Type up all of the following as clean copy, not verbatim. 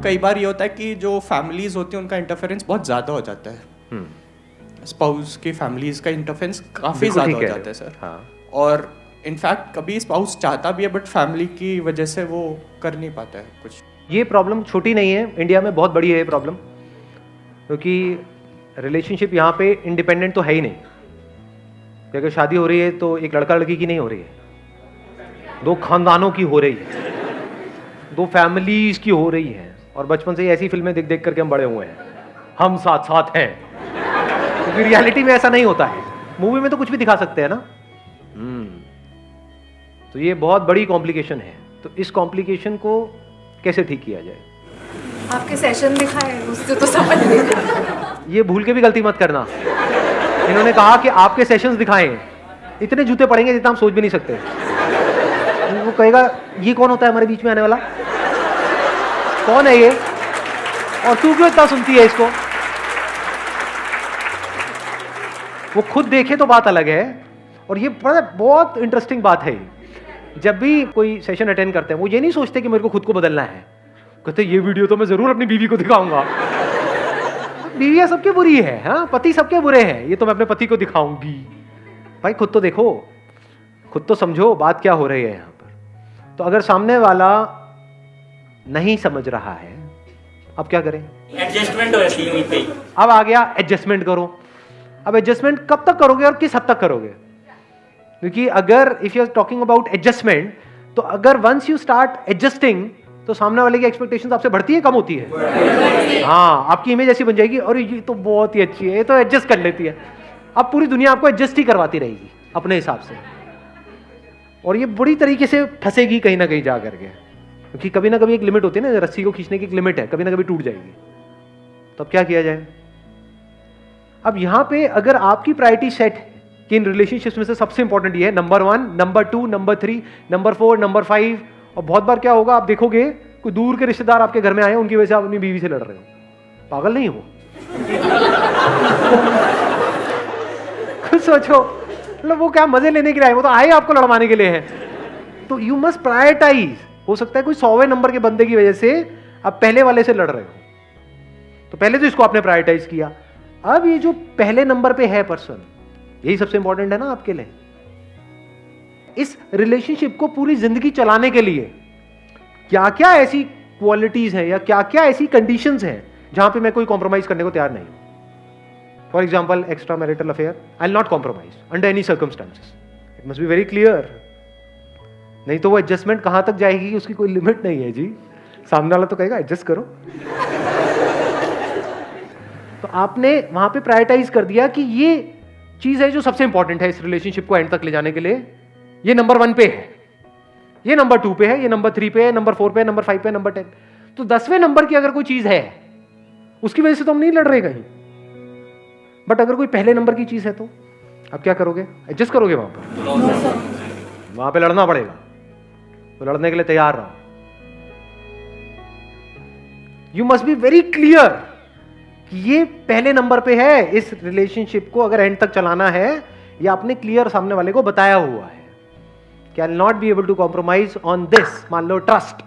कई बार ये होता है कि जो फैमिलीज होती हैं उनका इंटरफेरेंस बहुत ज़्यादा हो जाता है, स्पाउस की फैमिलीज का इंटरफेरेंस काफ़ी ज़्यादा हो जाता है सर। हाँ। और इनफैक्ट कभी स्पाउस चाहता भी है बट फैमिली की वजह से वो कर नहीं पाता है कुछ। ये प्रॉब्लम छोटी नहीं है, इंडिया में बहुत बड़ी है ये प्रॉब्लम, क्योंकि रिलेशनशिप यहाँ पे इंडिपेंडेंट तो है ही नहीं कि अगर शादी हो रही है तो एक लड़का लड़की की नहीं हो रही है, दो खानदानों की हो रही है, दो फैमिलीज की हो रही है। और बचपन से ही ऐसी फिल्में देख देख करके हम बड़े हुए हैं, हम साथ साथ हैं, क्योंकि रियलिटी में ऐसा नहीं होता है। मूवी में तो कुछ भी दिखा सकते हैं ना। तो ये बहुत बड़ी कॉम्प्लिकेशन है। तो इस कॉम्प्लिकेशन को कैसे ठीक किया जाए? आपके सेशन दिखाए, उससे तो समझ नहीं। ये भूल के भी गलती मत करना। इन्होंने कहा कि आपके सेशंस दिखाएं, इतने जूते पड़ेंगे जितना हम सोच भी नहीं सकते। वो कहेगा ये कौन होता है हमारे बीच में आने वाला, कौन है ये, और तू क्यों इतना सुनती है इसको? वो खुद देखे तो बात अलग है। और ये बहुत इंटरेस्टिंग बात है। जब भी कोई सेशन अटेंड करते हैं वो ये नहीं सोचते कि मेरे को खुद को बदलना है, कहते ये वीडियो तो मैं जरूर अपनी बीवी को दिखाऊंगा। बीवियां सबके बुरी है, हाँ, पति सबके बुरे हैं, ये तो मैं अपने पति को दिखाऊंगी। भाई खुद तो देखो, खुद तो समझो बात क्या हो रही है यहाँ पर। तो अगर सामने वाला नहीं समझ रहा है, अब क्या करें? एडजस्टमेंट हो रही है पे। अब आ गया एडजस्टमेंट करो। अब एडजस्टमेंट कब तक करोगे और किस हद तक करोगे? क्योंकि अगर if you are talking about adjustment, तो अगर वंस यू स्टार्ट एडजस्टिंग तो सामने वाले की एक्सपेक्टेशंस आपसे बढ़ती है कम होती है? हाँ, आपकी इमेज ऐसी बन जाएगी, और ये तो बहुत ही अच्छी है, ये तो एडजस्ट कर लेती है। अब पूरी दुनिया आपको एडजस्ट ही करवाती रहेगी अपने हिसाब से, और ये बुरी तरीके से फंसेगी कहीं ना कहीं जा करके, क्योंकि कभी ना कभी एक लिमिट होती है ना, रस्सी को खींचने की एक लिमिट है, कभी ना कभी टूट जाएगी। तो अब क्या किया जाए? अब यहां पे अगर आपकी प्रायोरिटी सेट है कि इन रिलेशनशिप्स में से सबसे इंपॉर्टेंट ये है, number 1, number 2, number 3, number 4, number 5, और बहुत बार क्या होगा आप देखोगे कोई दूर के रिश्तेदार आपके घर में आए, उनकी वजह से आप अपनी बीवी से लड़ रहे हो। पागल नहीं हो? खुद सोचो, मतलब वो क्या मजे लेने के लिए आए, वो तो आए आपको लड़वाने के लिए है। तो यू मस्ट प्रायोरिटाइज। हो सकता है कोई 100वें नंबर के बंदे की वजह से आप पहले वाले से लड़ रहे हो, तो पहले तो इसको आपने प्रायोरिटाइज किया। अब ये जो पहले नंबर पे है पर्सन, यही सबसे इंपॉर्टेंट है ना आपके लिए। इस रिलेशनशिप को पूरी जिंदगी चलाने के लिए क्या क्या ऐसी क्वालिटीज हैं या क्या क्या ऐसी कंडीशंस हैं जहां पे मैं कोई कॉम्प्रोमाइज करने को तैयार नहीं हूं? For example, extra marital affair, I will not compromise under any circumstances. It must be very clear. नहीं तो वो एडजस्टमेंट कहां तक जाएगी उसकी कोई लिमिट नहीं है जी। सामने वाला तो कहेगा एडजस्ट करो। तो आपने वहां पे प्रायोरिटाइज कर दिया कि ये चीज है जो सबसे इंपॉर्टेंट है इस रिलेशनशिप को एंड तक ले जाने के लिए, ये नंबर 1 पे है, ये नंबर 2 पे है, ये नंबर 3 पे है, नंबर 4 पे है, नंबर 5 पे है, नंबर 10। तो 10वें नंबर की अगर कोई चीज है उसकी वजह से तो हम नहीं लड़ रहे कहीं, बट अगर कोई पहले नंबर की चीज है तो अब क्या करोगे? एडजस्ट करोगे? वहां पर वहां पे लड़ना पड़ेगा, तो लड़ने के लिए तैयार रहो। You must be very clear कि ये पहले नंबर पे है। इस रिलेशनशिप को अगर एंड तक चलाना है, ये आपने क्लियर सामने वाले को बताया हुआ है कि I will not be able to compromise on this, मान लो ट्रस्ट,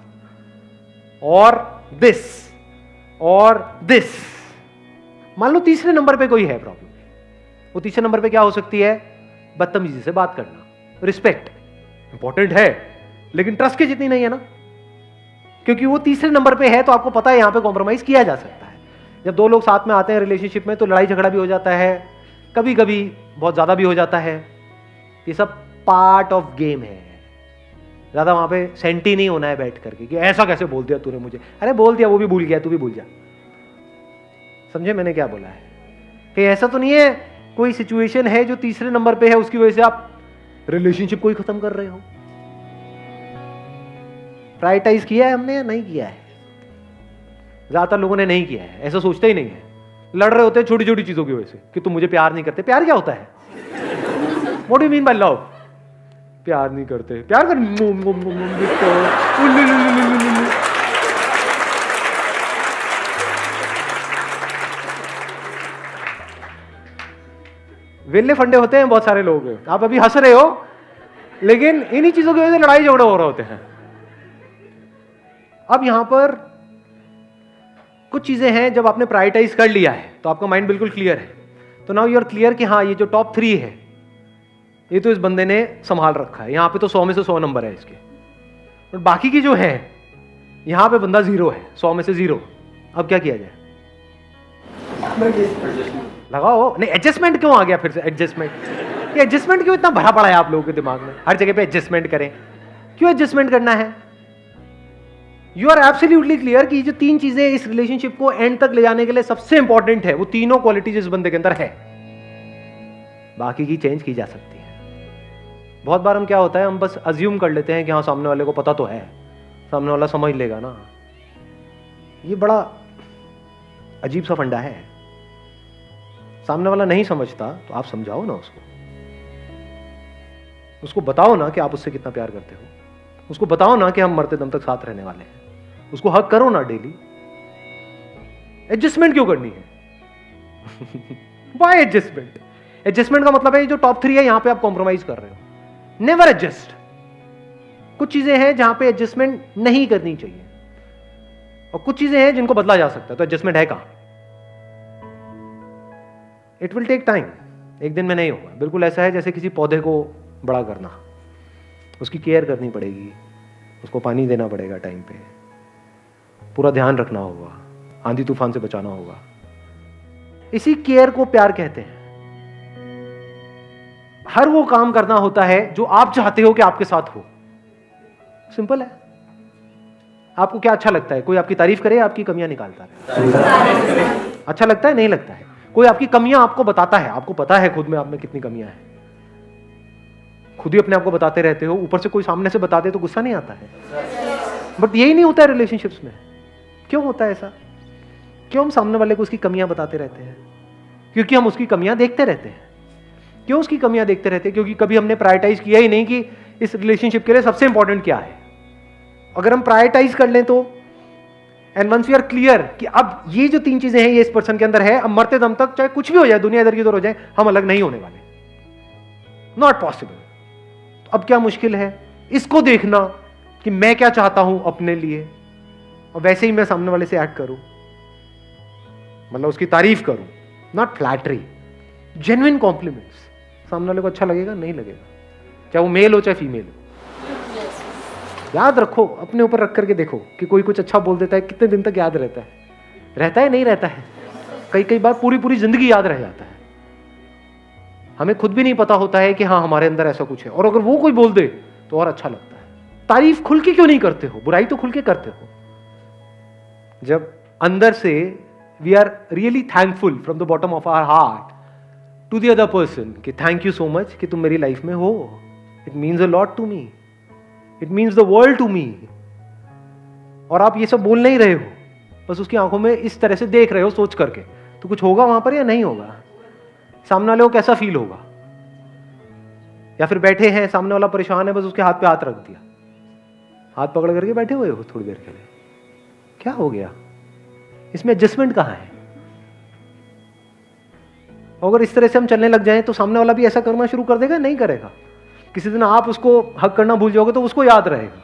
और दिस और दिस। मान लो तीसरे नंबर पे कोई है प्रॉब्लम, वो तीसरे नंबर पे क्या हो सकती है? बदतमीजी से बात करना। रिस्पेक्ट इंपॉर्टेंट है लेकिन ट्रस्ट के जितनी नहीं है ना, क्योंकि वो तीसरे नंबर पे है, तो आपको पता है यहां पे कॉम्प्रोमाइज किया जा सकता है। जब दो लोग साथ में आते हैं रिलेशनशिप में तो लड़ाई झगड़ा भी हो जाता है, कभी कभी बहुत ज्यादा भी हो जाता है। ये सब पार्ट ऑफ गेम है। ज्यादा वहां पे सेंटी नहीं होना है बैठ करके कि ऐसा कैसे बोल दिया तूने मुझे। अरे बोल दिया, वो भी भूल गया, तू भी भूल जा। समझे मैंने क्या बोला है? कि ऐसा तो नहीं है कोई सिचुएशन है जो तीसरे नंबर पे है उसकी वजह से आप रिलेशनशिप को ही खत्म कर रहे हो। प्रायोरिटाइज किया है हमने या नहीं किया है? ज्यादातर लोगों ने नहीं किया है, ऐसा सोचते ही नहीं है। लड़ रहे होते हैं छोटी छोटी चीजों की वजह से कि तुम मुझे प्यार नहीं करते। प्यार क्या होता है? What do you mean by love? प्यार नहीं करते, प्यार कर। वेले फंडे होते हैं बहुत सारे लोग। आप अभी हंस रहे हो लेकिन इन्हीं चीजों की वजह से लड़ाई झगड़े हो रहे होते हैं। अब यहां पर कुछ चीजें हैं जब आपने प्रायोरिटाइज कर लिया है तो आपका माइंड बिल्कुल क्लियर है, तो नाउ यू आर क्लियर कि हाँ ये जो टॉप 3 है ये तो इस बंदे ने संभाल रखा है, यहाँ पे तो 100 में से 100 नंबर है इसके, और बाकी की जो है यहाँ पे बंदा 0 है, 100 में से 0। अब क्या किया जाए? लगाओ। नहीं, एडजस्टमेंट क्यों आ गया फिर से? एडजस्टमेंट, ये एडजस्टमेंट क्यों इतना भरा पड़ा है आप लोगों के दिमाग में? हर जगह पे एडजस्टमेंट करें, क्यों एडजस्टमेंट करना है? यू आर एब्सोल्युटली क्लियर कि जो 3 चीजें इस रिलेशनशिप को एंड तक ले जाने के लिए सबसे इंपॉर्टेंट है, वो तीनों क्वालिटीज इस बंदे के अंदर है, बाकी की चेंज की जा सकती है। बहुत बार हम क्या होता है, हम बस अज्यूम कर लेते हैं कि हाँ सामने वाले को पता तो है, सामने वाला समझ लेगा ना। ये बड़ा अजीब सा फंडा है। सामने वाला नहीं समझता तो आप समझाओ ना उसको बताओ ना कि आप उससे कितना प्यार करते हो, उसको बताओ ना कि हम मरते दम तक साथ रहने वाले हैं, उसको हक करो ना डेली। एडजस्टमेंट क्यों करनी है? Why adjustment? एडजस्टमेंट का मतलब है जो टॉप 3 है यहां पे आप कॉम्प्रोमाइज कर रहे हो। Never adjust. कुछ चीजें हैं जहां पे एडजस्टमेंट नहीं करनी चाहिए, और कुछ चीजें हैं जिनको बदला जा सकता है, तो एडजस्टमेंट है कहां? इट विल टेक टाइम, एक दिन में नहीं होगा। बिल्कुल ऐसा है जैसे किसी पौधे को बड़ा करना, उसकी केयर करनी पड़ेगी, उसको पानी देना पड़ेगा टाइम पे, पूरा ध्यान रखना होगा, आंधी तूफान से बचाना होगा। इसी केयर को प्यार कहते हैं। हर वो काम करना होता है जो आप चाहते हो कि आपके साथ हो। सिंपल है। आपको क्या अच्छा लगता है? कोई आपकी तारीफ करे, आपकी कमियां निकालता है। अच्छा लगता है? नहीं लगता है। कोई आपकी कमियां आपको बताता है, आपको पता है खुद में आप में कितनी कमियां हैं, खुद ही अपने आप को बताते रहते हो, ऊपर से कोई सामने से बता दे तो गुस्सा नहीं आता है? बट यही नहीं होता है रिलेशनशिप्स में। क्यों होता है ऐसा? क्यों हम सामने वाले को उसकी कमियां बताते रहते हैं? क्योंकि हम उसकी कमियां देखते रहते हैं। क्यों उसकी कमियां देखते रहते हैं? क्योंकि कभी हमने प्रायोरिटाइज किया ही नहीं कि इस रिलेशनशिप के लिए सबसे इंपॉर्टेंट क्या है। अगर हम प्रायोरिटाइज कर लें तो, and once we are clear कि अब ये जो 3 चीजें हैं ये इस पर्सन के अंदर है, अब मरते दम तक चाहे कुछ भी हो जाए, दुनिया इधर की उधर हो जाए, हम अलग नहीं होने वाले। Not possible. तो अब क्या मुश्किल है? इसको देखना कि मैं क्या चाहता हूं अपने लिए, और वैसे ही मैं सामने वाले से एक्ट करूं, मतलब उसकी तारीफ करूं, नॉट फ्लैटरी, जेन्युइन कॉम्प्लीमेंट्स। सामने वाले को अच्छा लगेगा? नहीं लगेगा, चाहे वो मेल हो चाहे फीमेल हो। याद रखो, अपने ऊपर रख करके देखो कि कोई कुछ अच्छा बोल देता है, कितने दिन तक याद रहता है? रहता है? नहीं रहता है। कई बार पूरी जिंदगी याद रह जाता है। हमें खुद भी नहीं पता होता है कि हाँ हमारे अंदर ऐसा कुछ है, और अगर वो कोई बोल दे तो और अच्छा लगता है। तारीफ खुल के क्यों नहीं करते हो? बुराई तो खुल के करते हो। जब अंदर से we are really thankful from the bottom of our heart to the other person कि थैंक यू सो मच कि तुम मेरी लाइफ में हो, it means a lot to me, it means the world to me. और आप ये सब बोल नहीं रहे हो, बस उसकी आंखों में इस तरह से देख रहे हो सोच करके, तो कुछ होगा वहां पर या नहीं होगा? सामने वाले को कैसा फील होगा? या फिर बैठे हैं, सामने वाला परेशान है, बस उसके हाथ पे हाथ रख दिया, हाथ पकड़ करके बैठे हुए हो थोड़ी देर के लिए, क्या हो गया? इसमें एडजस्टमेंट कहां है? अगर इस तरह से हम चलने लग जाएं तो सामने वाला भी ऐसा करना शुरू कर देगा? नहीं करेगा। किसी दिन आप उसको हक करना भूल जाओगे तो उसको याद रहेगा।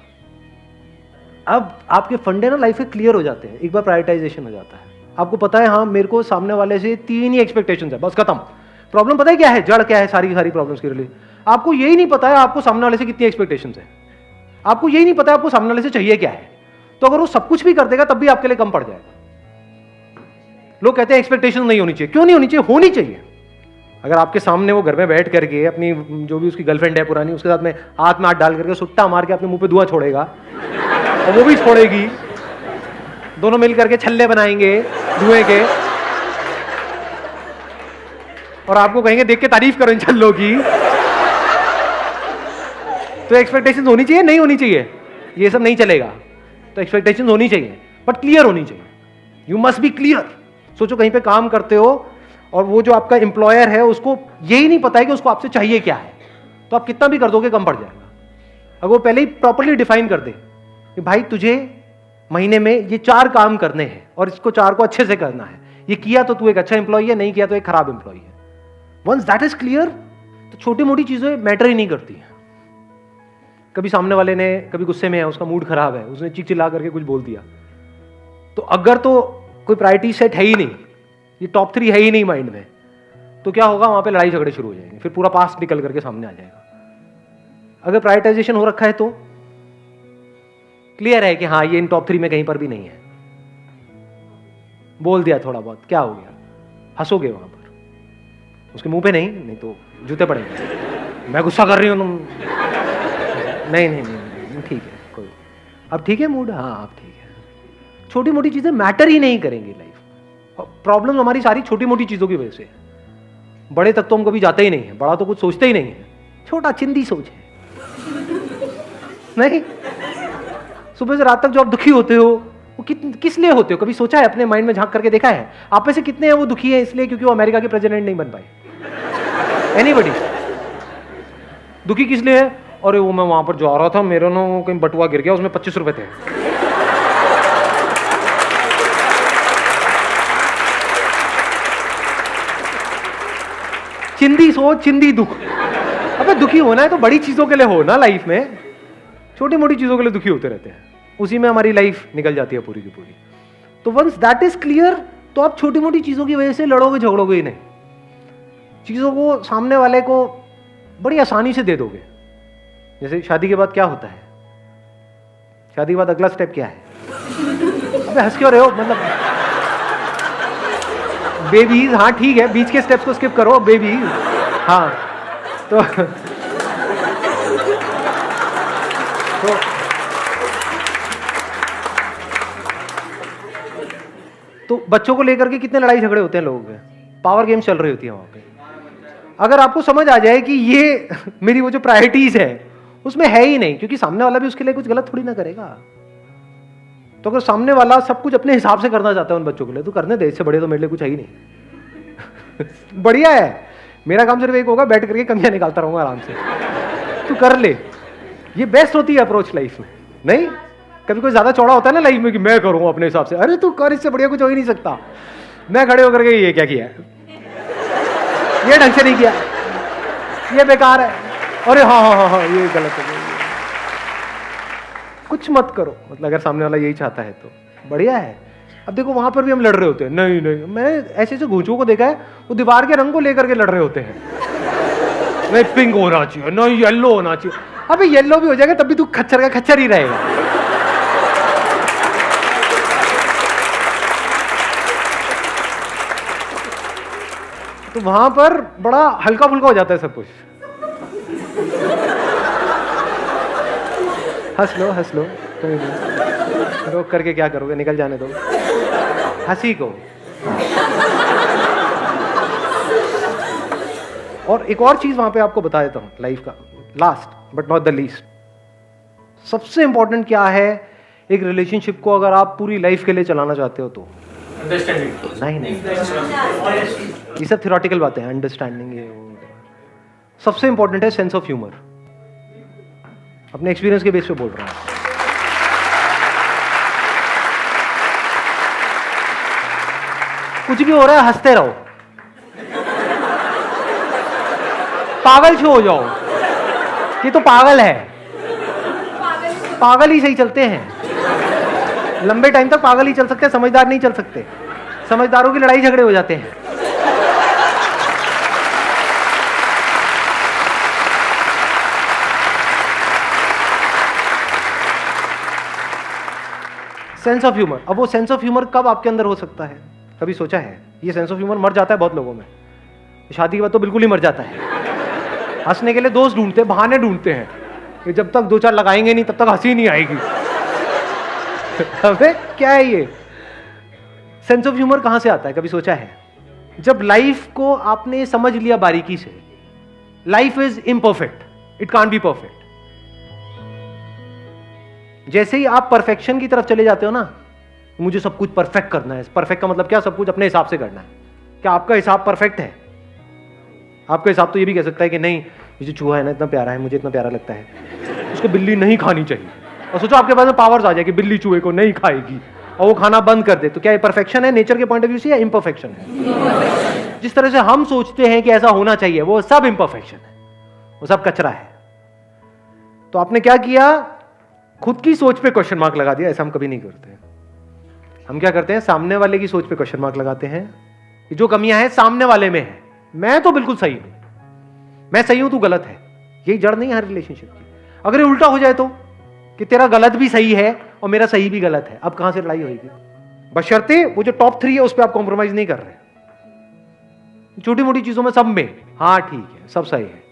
अब आपके फंडे ना लाइफ में क्लियर हो जाते हैं, एक बार प्रायोरिटाइजेशन हो जाता है। आपको पता है हाँ मेरे को सामने वाले से 3 ही एक्सपेक्टेशंस है, बस खत्म। प्रॉब्लम पता है क्या है? जड़ क्या है सारी की सारी प्रॉब्लम्स के लिए? आपको यही नहीं पता है आपको सामने वाले से कितनी एक्सपेक्टेशंस है, आपको यही नहीं पता है आपको सामने वाले से चाहिए क्या है। तो अगर वो सब कुछ भी कर देगा तब भी आपके लिए कम पड़ जाएगा। लोग कहते हैं एक्सपेक्टेशन नहीं होनी चाहिए। क्यों नहीं होनी चाहिए? होनी चाहिए। अगर आपके सामने वो घर में बैठ करके अपनी जो भी उसकी गर्लफ्रेंड है पुरानी, उसके साथ में हाथ डाल करके सुट्टा मार के अपने मुंह पे धुआं छोड़ेगा और वो भी छोड़ेगी, दोनों मिल करके छल्ले बनाएंगे धुएं के, और आपको कहेंगे देख के तारीफ करो इन छल्लों की, तो एक्सपेक्टेशंस होनी चाहिए? नहीं होनी चाहिए? ये सब नहीं चलेगा। तो एक्सपेक्टेशंस होनी चाहिए, बट क्लियर होनी चाहिए। You must be clear. सोचो कहीं पे काम करते हो और वो जो आपका एम्प्लॉयर है उसको यही नहीं पता है कि उसको आपसे चाहिए क्या है, तो आप कितना भी कर दोगे कम पड़ जाएगा। अगर वो पहले ही प्रॉपर्ली डिफाइन कर दे कि भाई तुझे महीने में ये 4 काम करने हैं और इसको 4 को अच्छे से करना है, ये किया तो तू एक अच्छा एम्प्लॉय है, नहीं किया तो एक खराब एम्प्लॉय है। वंस दैट इज क्लियर तो छोटी मोटी चीजें मैटर ही नहीं करती हैं। कभी सामने वाले ने कभी गुस्से में है, उसका मूड खराब है, उसने चिल्ला करके कुछ बोल दिया, तो अगर तो कोई प्रायोरिटी सेट है ही नहीं, ये टॉप 3 है ही नहीं माइंड में, तो क्या होगा, वहां पे लड़ाई झगड़े शुरू हो जाएंगे, फिर पूरा पास्ट निकल करके सामने आ जाएगा। अगर प्रायोरिटाइजेशन हो रखा है तो क्लियर है कि हाँ ये इन टॉप 3 में कहीं पर भी नहीं है, बोल दिया थोड़ा बहुत, क्या हो गया, हंसोगे वहां पर, उसके मुंह पे नहीं तो जूते पड़ेंगे, मैं गुस्सा कर रही हूँ तुम, नहीं ठीक है, कोई अब ठीक है मूड, हाँ अब ठीक है। छोटी मोटी चीजें मैटर ही नहीं करेंगी लाइफ, प्रॉब्लम हमारी सारी छोटी मोटी चीजों की वजह से है। बड़े तक तो हम कभी जाते ही नहीं है, बड़ा तो कुछ सोचते ही नहीं है, छोटा चिंदी सोच है। नहीं, सुबह से रात तक जो आप दुखी होते हो वो किस लिए होते हो, कभी सोचा है, अपने माइंड में झांक करके देखा है? आप में से कितने हैं वो दुखी है इसलिए क्योंकि वो अमेरिका के प्रेसिडेंट नहीं बन पाए? एनीबॉडी? दुखी किस लिए है? अरे वो मैं वहां पर जा रहा था, मेरे ना कहीं बटुआ गिर गया, उसमें 25 रुपए थे। चिंदी सोच, चिंदी दुख। अबे दुखी होना है तो बड़ी चीजों के लिए हो ना लाइफ में, छोटी मोटी चीजों के लिए दुखी होते रहते हैं, उसी में हमारी लाइफ निकल जाती है पूरी की पूरी। तो वंस दैट इज क्लियर, तो आप छोटी मोटी चीजों की वजह से लड़ोगे झगड़ोगे ही नहीं, चीजों को सामने वाले को बड़ी आसानी से दे दोगे। जैसे शादी के बाद क्या होता है, शादी के बाद अगला स्टेप क्या है? अबे हंस क्यों रहे हो, मतलब बेबीज, हाँ ठीक है, बीच के स्टेप्स को स्किप करो, बेबीज, हाँ तो बच्चों को लेकर के कितने लड़ाई झगड़े होते हैं लोगों के, पावर गेम चल रही होती है वहां पे। अगर आपको समझ आ जाए कि ये मेरी वो जो प्रायोरिटीज है उसमें है ही नहीं, क्योंकि सामने वाला भी उसके लिए कुछ गलत थोड़ी ना करेगा, तो अगर सामने वाला सब कुछ अपने हिसाब से करना चाहता है उन बच्चों के लिए, तो करने दे, इससे बड़े तो मेरे लिए कुछ है ही नहीं। बढ़िया है, मेरा काम सिर्फ एक होगा, बैठ करके कमियां निकालता रहूंगा आराम से, तू कर ले। ये बेस्ट होती है अप्रोच लाइफ में। नहीं, कभी कोई ज्यादा चौड़ा होता है ना लाइफ में कि मैं करूंगा अपने हिसाब से, अरे तू कर, इससे बढ़िया कुछ हो ही नहीं सकता। मैं खड़े होकर के ये क्या किया है, ये ढंग से नहीं किया, ये बेकार है, अरे हाँ ये गलत है, कुछ मत करो। मतलब अगर सामने वाला यही चाहता है तो बढ़िया है। अब देखो वहां पर भी हम लड़ रहे होते हैं, नहीं मैंने ऐसे ऐसे घूंचों को देखा है, वो दीवार के रंग को लेकर के लड़ रहे होते हैं, नहीं पिंक होना चाहिए, नहीं येलो होना चाहिए। अबे येलो भी हो जाएगा तब भी तू खच्चर का खच्चर ही रहेगा। तो वहां पर बड़ा हल्का फुल्का हो जाता है सब कुछ। हंस लो कोई नहीं, रोक करके क्या करोगे, निकल जाने दो हंसी को। और एक और चीज वहां पे आपको बता देता हूं लाइफ का, last but not the least, सबसे इंपॉर्टेंट क्या है एक रिलेशनशिप को अगर आप पूरी लाइफ के लिए चलाना चाहते हो तो? नहीं, ये सब थ्योरेटिकल बातें हैं, अंडरस्टैंडिंग ये सबसे इंपॉर्टेंट है सेंस ऑफ ह्यूमर। अपने एक्सपीरियंस के बेस पे बोल रहा हूं। कुछ भी हो रहा है हंसते रहो, पागल क्यों हो जाओ, ये तो पागल है, पागल ही सही चलते हैं, लंबे टाइम तक पागल ही चल सकते हैं, समझदार नहीं चल सकते, समझदारों की लड़ाई झगड़े हो जाते हैं। सेंस ऑफ ह्यूमर, अब वो सेंस ऑफ ह्यूमर कब आपके अंदर हो सकता है, कभी सोचा है? ये सेंस ऑफ ह्यूमर मर जाता है बहुत लोगों में, शादी के बाद तो बिल्कुल ही मर जाता है। हंसने के लिए दोस्त ढूंढते हैं, बहाने ढूंढते हैं, कि जब तक 2-4 लगाएंगे नहीं तब तक हंसी नहीं आएगी। अबे क्या है ये सेंस ऑफ ह्यूमर, कहां से आता है, कभी सोचा है? जब लाइफ को आपने समझ लिया बारीकी से, life is imperfect, it can't be perfect. जैसे ही आप परफेक्शन की तरफ चले जाते हो ना, मुझे सब कुछ परफेक्ट करना है, परफेक्ट का मतलब क्या, सब कुछ अपने हिसाब से करना है। क्या आपका हिसाब परफेक्ट है? आपका हिसाब तो ये भी कह सकता है कि नहीं, ये जो चूहा है ना इतना प्यारा है, मुझे इतना प्यारा लगता है, उसको बिल्ली नहीं खानी चाहिए। और सोचो आपके पास में पावर्स आ जाए कि बिल्ली चूहे को नहीं खाएगी और वो खाना बंद कर दे, तो क्या ये परफेक्शन है नेचर के पॉइंट ऑफ व्यू से या इम्परफेक्शन है? जिस तरह से हम सोचते हैं कि ऐसा होना चाहिए, वो सब इम्परफेक्शन है, वो सब कचरा है। तो आपने क्या किया, खुद की सोच पे क्वेश्चन मार्क लगा दिया। ऐसा हम कभी नहीं करते। हम क्या करते हैं, सामने वाले की सोच पे क्वेश्चन मार्क लगाते हैं कि जो कमियां हैं सामने वाले में है, मैं तो बिल्कुल सही हूं, मैं सही हूं तू गलत है। यही जड़ नहीं है हर रिलेशनशिप की। अगर ये उल्टा हो जाए तो, कि तेरा गलत भी सही है और मेरा सही भी गलत है, अब कहां से लड़ाई होगी? बशर्ते वो जो टॉप 3 है उस पर आप कॉम्प्रोमाइज नहीं कर रहे, छोटी मोटी चीजों में सब में हाँ ठीक है, सब सही है,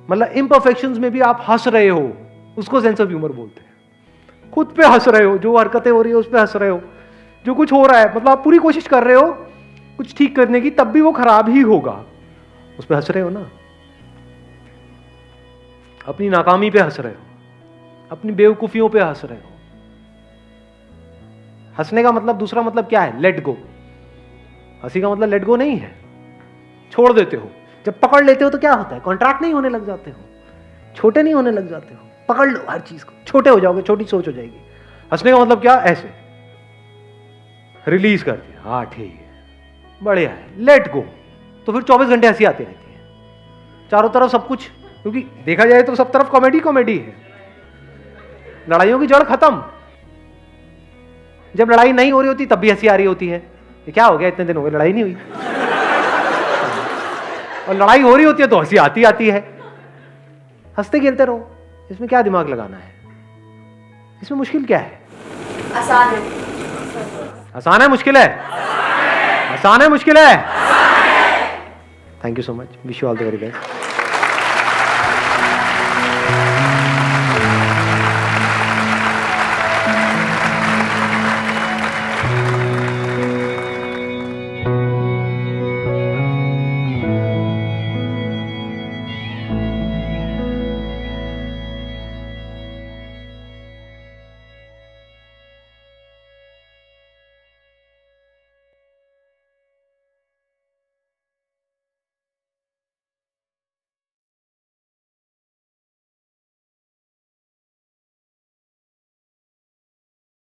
मतलब इम्परफेक्शंस में भी आप हंस रहे हो, उसको सेंस ऑफ ह्यूमर बोलते हैं। खुद पे हंस रहे हो, जो हरकतें हो रही है उस पे हंस रहे हो, जो कुछ हो रहा है, मतलब आप पूरी कोशिश कर रहे हो कुछ ठीक करने की, तब भी वो खराब ही होगा, उस पे हंस रहे हो ना। अपनी नाकामी पे हंस रहे हो, अपनी बेवकूफियों पे हंस रहे हो। हंसने का मतलब, दूसरा मतलब क्या है? Let go. हंसी का मतलब लेट गो नहीं है, छोड़ देते हो। जब पकड़ लेते हो तो क्या होता है? कॉन्ट्रैक्ट नहीं होने लग जाते हो, छोटे नहीं होने लग जाते हो। पकड़ लो हर चीज को, छोटे हो जाओगे, छोटी सोच हो जाएगी। हंसने का मतलब क्या? ऐसे रिलीज कर दिया, हाँ ठीक है, बढ़िया है, लेट गो। तो फिर 24 घंटे हंसी आती रहती है चारों तरफ, सब कुछ, क्योंकि देखा जाए तो सब तरफ कॉमेडी कॉमेडी है। लड़ाइयों की जड़ खत्म। जब लड़ाई नहीं हो रही होती तब भी हंसी आ रही होती है, ये क्या हो गया, इतने दिन हो गए लड़ाई नहीं हुई। और लड़ाई हो रही होती है तो हंसी आती आती है। हंसते खेलते रहो, इसमें क्या दिमाग लगाना है? इसमें मुश्किल क्या है? आसान है। आसान है, मुश्किल है? आसान है, मुश्किल है? Thank you so much, wish you all the very best.